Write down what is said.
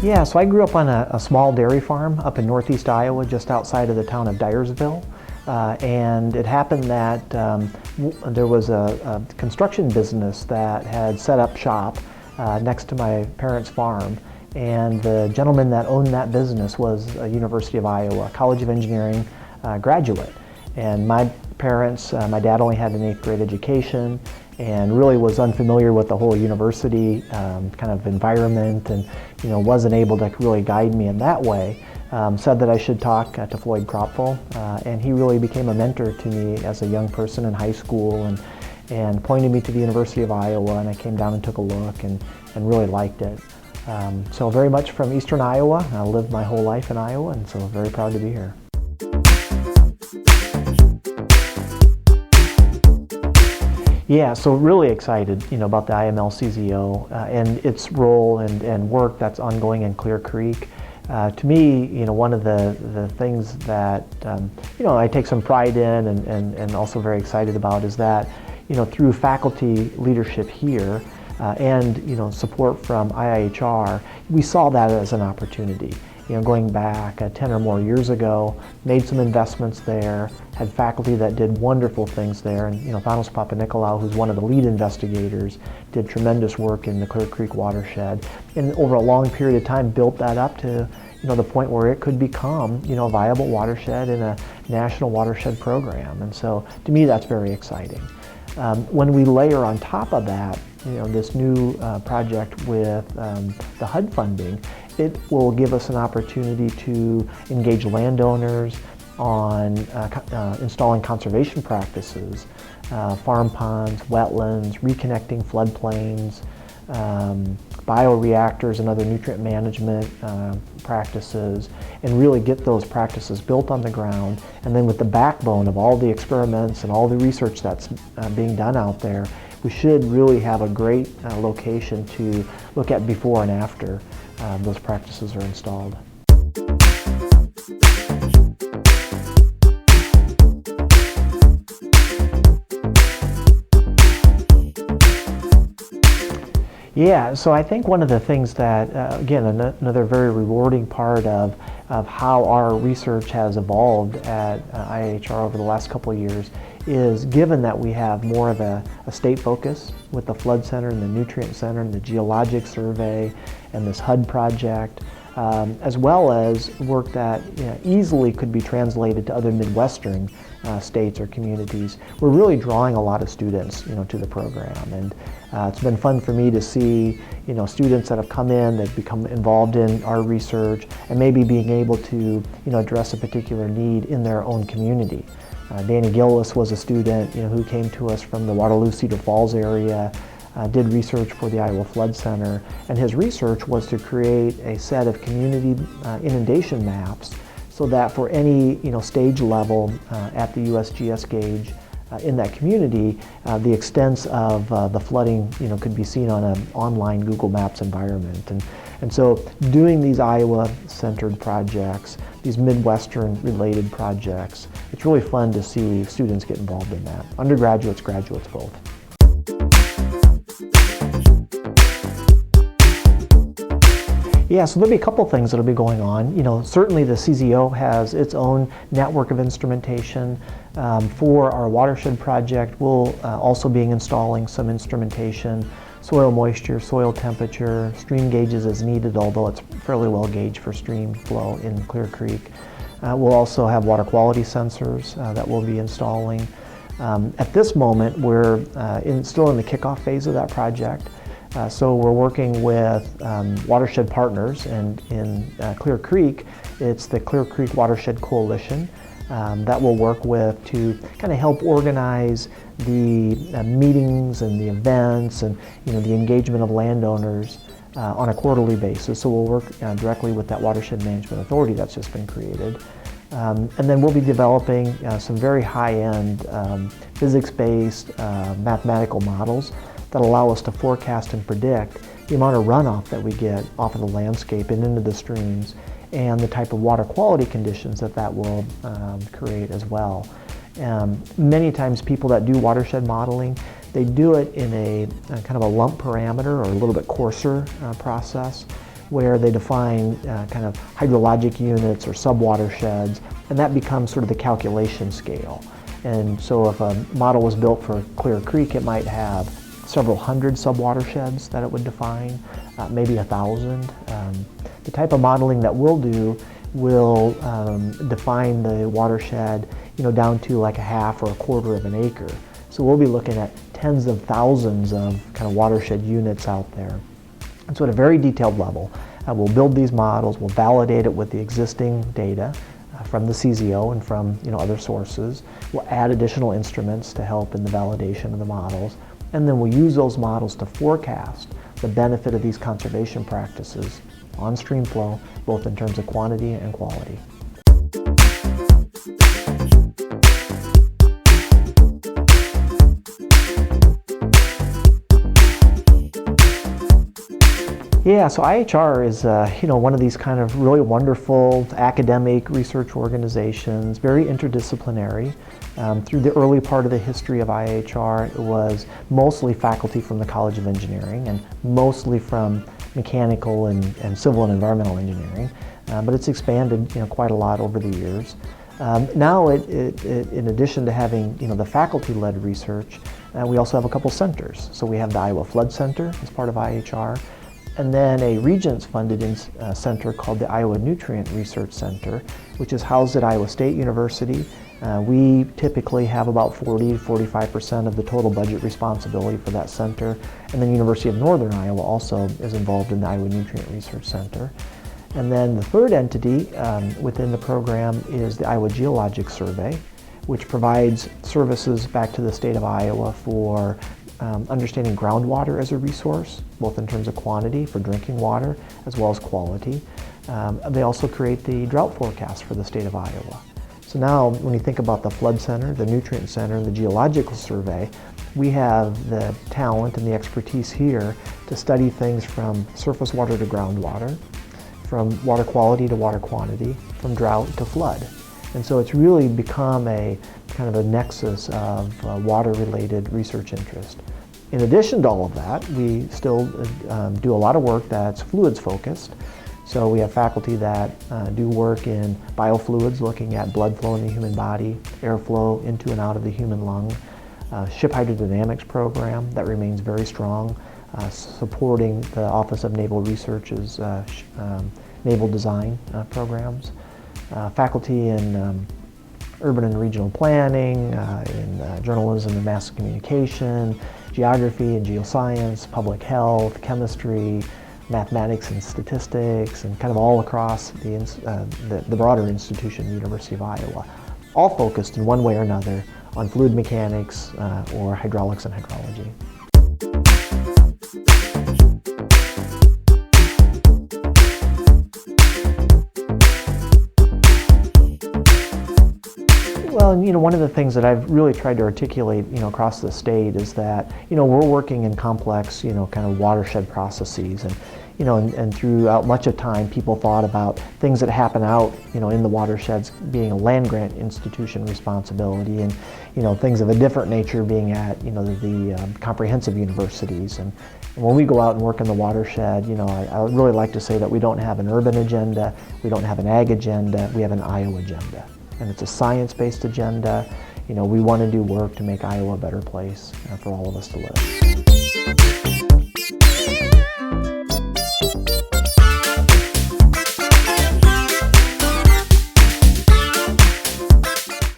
Yeah, so I grew up on a small dairy farm up in northeast Iowa, just outside of the town of Dyersville. And it happened that there was a construction business that had set up shop next to my parents' farm. And the gentleman that owned that business was a University of Iowa College of Engineering graduate. And my parents, my dad only had an 8th grade education and really was unfamiliar with the whole university kind of environment, and wasn't able to really guide me in that way. Said that I should talk to Floyd Kropfel, and he really became a mentor to me as a young person in high school, and pointed me to the University of Iowa, and I came down and took a look and really liked it. So very much from eastern Iowa. I lived my whole life in Iowa, and so very proud to be here. Yeah, so really excited, about the IML-CZO and its role and work that's ongoing in Clear Creek. To me, one of the things that I take some pride in and also very excited about is that, through faculty leadership here and support from IIHR, we saw that as an opportunity. Going back 10 or more years ago, made some investments there, had faculty that did wonderful things there, and Thanos Papanikolaou, who's one of the lead investigators, did tremendous work in the Clear Creek watershed, and over a long period of time built that up to the point where it could become a viable watershed in a national watershed program. And so to me that's very exciting. When we layer on top of that this new project with the HUD funding, it will give us an opportunity to engage landowners on installing conservation practices, farm ponds, wetlands, reconnecting floodplains, bioreactors and other nutrient management practices, and really get those practices built on the ground. And then with the backbone of all the experiments and all the research that's being done out there, we should really have a great location to look at before and after those practices are installed. Yeah, so I think one of the things that, again, another very rewarding part of how our research has evolved at IIHR over the last couple of years is, given that we have more of a state focus with the Flood Center and the Nutrient Center and the Geologic Survey and this HUD project, as well as work that easily could be translated to other Midwestern states or communities, we're really drawing a lot of students to the program. And it's been fun for me to see students that have come in, that become involved in our research, and maybe being able to address a particular need in their own community. Danny Gillis was a student who came to us from the Waterloo-Cedar Falls area, did research for the Iowa Flood Center, and his research was to create a set of community inundation maps so that for any stage level at the USGS gauge in that community, the extents of the flooding could be seen on an online Google Maps environment. And so doing these Iowa-centered projects, these Midwestern-related projects, it's really fun to see students get involved in that. Undergraduates, graduates, both. Yeah, so there'll be a couple things that'll be going on. Certainly the CZO has its own network of instrumentation. For our watershed project, we'll also be installing some instrumentation, soil moisture, soil temperature, stream gauges as needed, although it's fairly well gauged for stream flow in Clear Creek. We'll also have water quality sensors that we'll be installing. At this moment, we're still in the kickoff phase of that project. So we're working with watershed partners, and in Clear Creek, it's the Clear Creek Watershed Coalition that we'll work with to kind of help organize the meetings and the events and the engagement of landowners on a quarterly basis. So we'll work directly with that Watershed Management Authority that's just been created. And then we'll be developing some very high-end physics-based mathematical models that allow us to forecast and predict the amount of runoff that we get off of the landscape and into the streams, and the type of water quality conditions that will create as well. Many times people that do watershed modeling, they do it in a kind of a lump parameter or a little bit coarser process. where they define kind of hydrologic units or subwatersheds, and that becomes sort of the calculation scale. And so if a model was built for Clear Creek, it might have several hundred subwatersheds that it would define, maybe 1,000. The type of modeling that we'll do will define the watershed, down to like a half or a quarter of an acre. So we'll be looking at tens of thousands of kind of watershed units out there. And so at a very detailed level, we'll build these models, we'll validate it with the existing data from the CZO and from other sources. We'll add additional instruments to help in the validation of the models, and then we'll use those models to forecast the benefit of these conservation practices on stream flow, both in terms of quantity and quality. Yeah, so IHR is one of these kind of really wonderful academic research organizations, very interdisciplinary. Through the early part of the history of IHR, it was mostly faculty from the College of Engineering and mostly from mechanical and civil and environmental engineering, but it's expanded quite a lot over the years. Now, in addition to having the faculty-led research, we also have a couple centers. So we have the Iowa Flood Center as part of IHR, and then a Regents-funded center called the Iowa Nutrient Research Center, which is housed at Iowa State University. We typically have about 40–45% of the total budget responsibility for that center. And then University of Northern Iowa also is involved in the Iowa Nutrient Research Center. And then the third entity within the program is the Iowa Geologic Survey, which provides services back to the state of Iowa for understanding groundwater as a resource, both in terms of quantity for drinking water as well as quality. They also create the drought forecast for the state of Iowa. So now when you think about the Flood Center, the Nutrient Center, and the Geological Survey, we have the talent and the expertise here to study things from surface water to groundwater, from water quality to water quantity, from drought to flood. And so it's really become a kind of a nexus of water-related research interest. In addition to all of that, we still do a lot of work that's fluids-focused. So we have faculty that do work in biofluids, looking at blood flow in the human body, airflow into and out of the human lung, ship hydrodynamics program that remains very strong, supporting the Office of Naval Research's naval design programs. Faculty in urban and regional planning, in journalism and mass communication, geography and geoscience, public health, chemistry, mathematics and statistics, and kind of all across the broader institution, the University of Iowa, all focused in one way or another on fluid mechanics or hydraulics and hydrology. Well, one of the things that I've really tried to articulate, across the state is that, we're working in complex, kind of watershed processes, and, and throughout much of time, people thought about things that happen out, in the watersheds being a land-grant institution responsibility, and, things of a different nature being at, the comprehensive universities. And when we go out and work in the watershed, I would really like to say that we don't have an urban agenda, we don't have an ag agenda, we have an Iowa agenda. And it's a science-based agenda. We want to do work to make Iowa a better place for all of us to live.